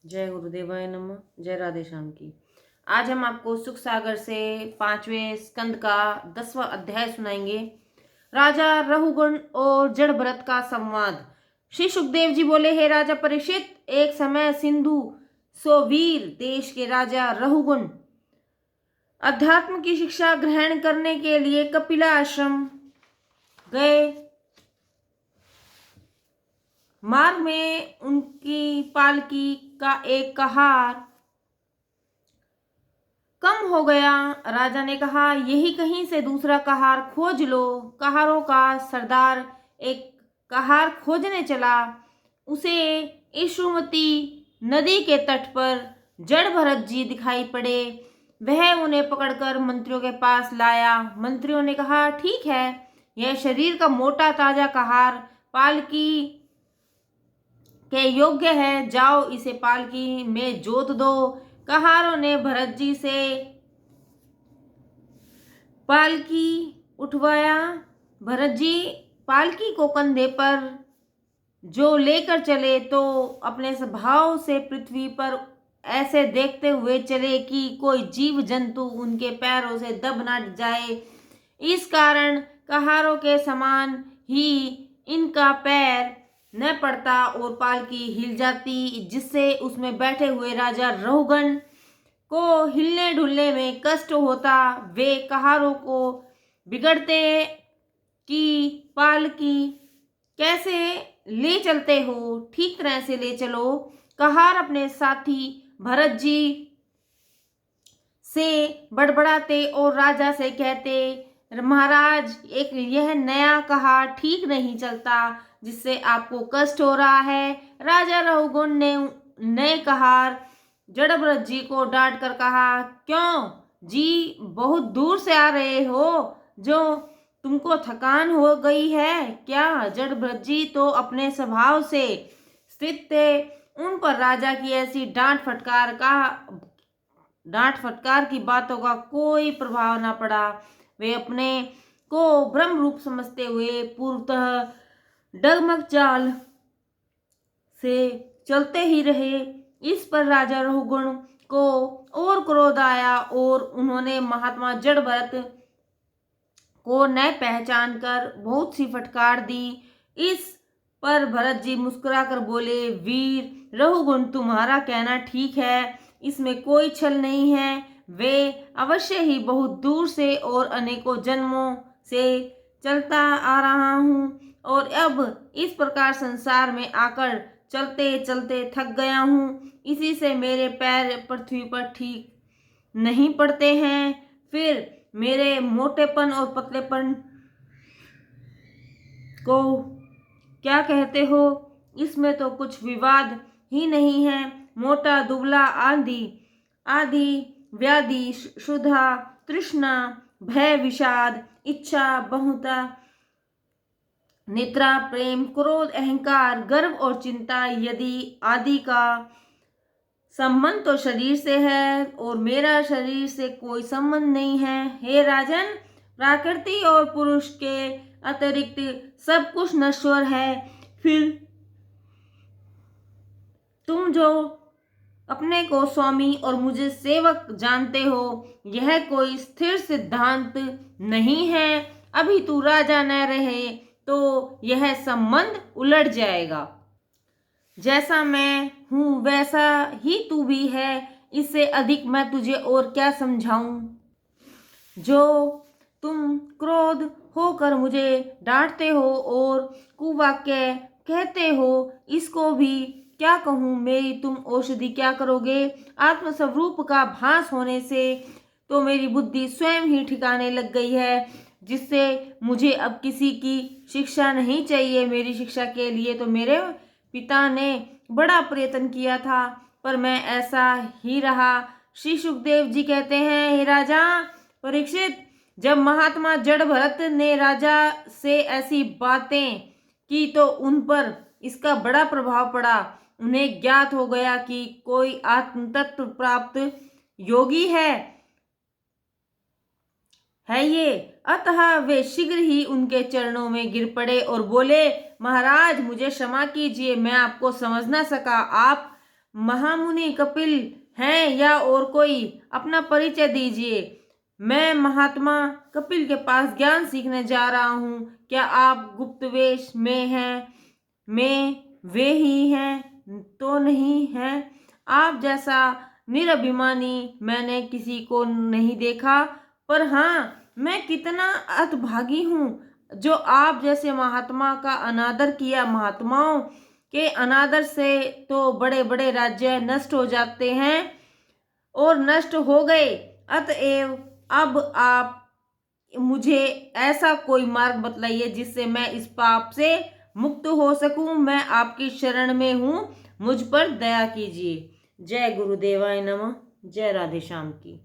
जय गुरुदेवाय नमः। जय राधे श्याम की। आज हम आपको सुख सागर से 5वें स्कंद का 10वां अध्याय सुनाएंगे। राजा रहुगुण और जड़ भरत का संवाद। श्री सुखदेव जी बोले, हे राजा परीक्षित, एक समय सिंधु सोवीर देश के राजा रहुगुण अध्यात्म की शिक्षा ग्रहण करने के लिए कपिला आश्रम गए। मार्ग में उनकी पालकी का एक कहार कम हो गया। राजा ने कहा, यही कहीं से दूसरा कहार खोज लो। कहारों का सरदार एक कहार खोजने चला। उसे इशुमती नदी के तट पर जड़ भरत जी दिखाई पड़े। वह उन्हें पकड़कर मंत्रियों के पास लाया। मंत्रियों ने कहा, ठीक है, यह शरीर का मोटा ताजा कहार पालकी के योग्य है, जाओ इसे पालकी में जोत दो। कहारों ने भरत जी से पालकी उठवाया। भरत जी पालकी को कंधे पर जो लेकर चले तो अपने स्वभाव से पृथ्वी पर ऐसे देखते हुए चले कि कोई जीव जंतु उनके पैरों से दब न जाए। इस कारण कहारों के समान ही इनका पैर न पड़ता और पालकी हिल जाती, जिससे उसमें बैठे हुए राजा रहुगण को हिलने ढुलने में कष्ट होता। वे कहारों को बिगड़ते कि पालकी कैसे ले चलते हो, ठीक तरह से ले चलो। कहार अपने साथी भरत जी से बड़बड़ाते और राजा से कहते, महाराज, एक यह नया कहार ठीक नहीं चलता, जिससे आपको कष्ट हो रहा है। राजा रहुगुण ने नए कहार जड़ भरत जी को डांट कर कहा, क्यों जी, बहुत दूर से आ रहे हो, जो तुमको थकान हो गई है क्या? जड़ भरत जी तो अपने स्वभाव से स्थित थे। उन पर राजा की ऐसी डांट फटकार की बातों का कोई प्रभाव न पड़ा। वे अपने को ब्रह्म रूप समझते हुए पूर्वतः डगमग चाल से चलते ही रहे। इस पर राजा रहुगुण को और क्रोध आया और उन्होंने महात्मा जड़ भरत को न पहचान कर बहुत सी फटकार दी। इस पर भरत जी मुस्कुरा कर बोले, वीर रहुगुण, तुम्हारा कहना ठीक है, इसमें कोई छल नहीं है। वे अवश्य ही बहुत दूर से और अनेकों जन्मों से चलता आ रहा हूँ और अब इस प्रकार संसार में आकर चलते चलते थक गया हूँ। इसी से मेरे पैर पृथ्वी पर ठीक नहीं पड़ते हैं। फिर मेरे मोटेपन और पतलेपन को क्या कहते हो? इसमें तो कुछ विवाद ही नहीं है। मोटा दुबला आदि आदि व्याधि क्षुधा तृष्णा भय विषाद इच्छा बहुता निद्रा प्रेम क्रोध अहंकार गर्व और चिंता यदि आदि का संबंध तो शरीर से है और मेरा शरीर से कोई संबंध नहीं है। हे राजन, प्रकृति और पुरुष के अतिरिक्त सब कुछ नश्वर है। फिर तुम जो अपने को स्वामी और मुझे सेवक जानते हो, यह कोई स्थिर सिद्धांत नहीं है। अभी तू राजा न रहे तो यह संबंध उलट जाएगा। जैसा मैं हूं वैसा ही तू भी है। इससे अधिक मैं तुझे और क्या समझाऊं? जो तुम क्रोध होकर मुझे डांटते हो और कुवाक्य कहते हो, इसको भी क्या कहूँ? मेरी तुम औषधि क्या करोगे? आत्मस्वरूप का भास होने से तो मेरी बुद्धि स्वयं ही ठिकाने लग गई है, जिससे मुझे अब किसी की शिक्षा नहीं चाहिए। मेरी शिक्षा के लिए तो मेरे पिता ने बड़ा प्रयत्न किया था, पर मैं ऐसा ही रहा। श्री सुखदेव जी कहते हैं, हे राजा परीक्षित, जब महात्मा जड़ भरत ने राजा से ऐसी बातें की तो उन पर इसका बड़ा प्रभाव पड़ा। उन्हें ज्ञात हो गया कि कोई आत्म तत्व प्राप्त योगी है ये। अतः वे शीघ्र ही उनके चरणों में गिर पड़े और बोले, महाराज, मुझे क्षमा कीजिए, मैं आपको समझ न सका। आप महामुनि कपिल हैं या और कोई? अपना परिचय दीजिए। मैं महात्मा कपिल के पास ज्ञान सीखने जा रहा हूँ। क्या आप गुप्त वेश में हैं? मैं वे ही हैं तो नहीं हैं। आप जैसा निरभिमानी मैंने किसी को नहीं देखा, पर हाँ, मैं कितना हतभागी हूँ जो आप जैसे महात्मा का अनादर किया। महात्माओं के अनादर से तो बड़े बड़े राज्य नष्ट हो जाते हैं और नष्ट हो गए। अतएव अब आप मुझे ऐसा कोई मार्ग बतलाइए जिससे मैं इस पाप से मुक्त हो सकूं। मैं आपकी शरण में हूँ, मुझ पर दया कीजिए। जय गुरुदेवाय नमः। जय राधे श्याम की।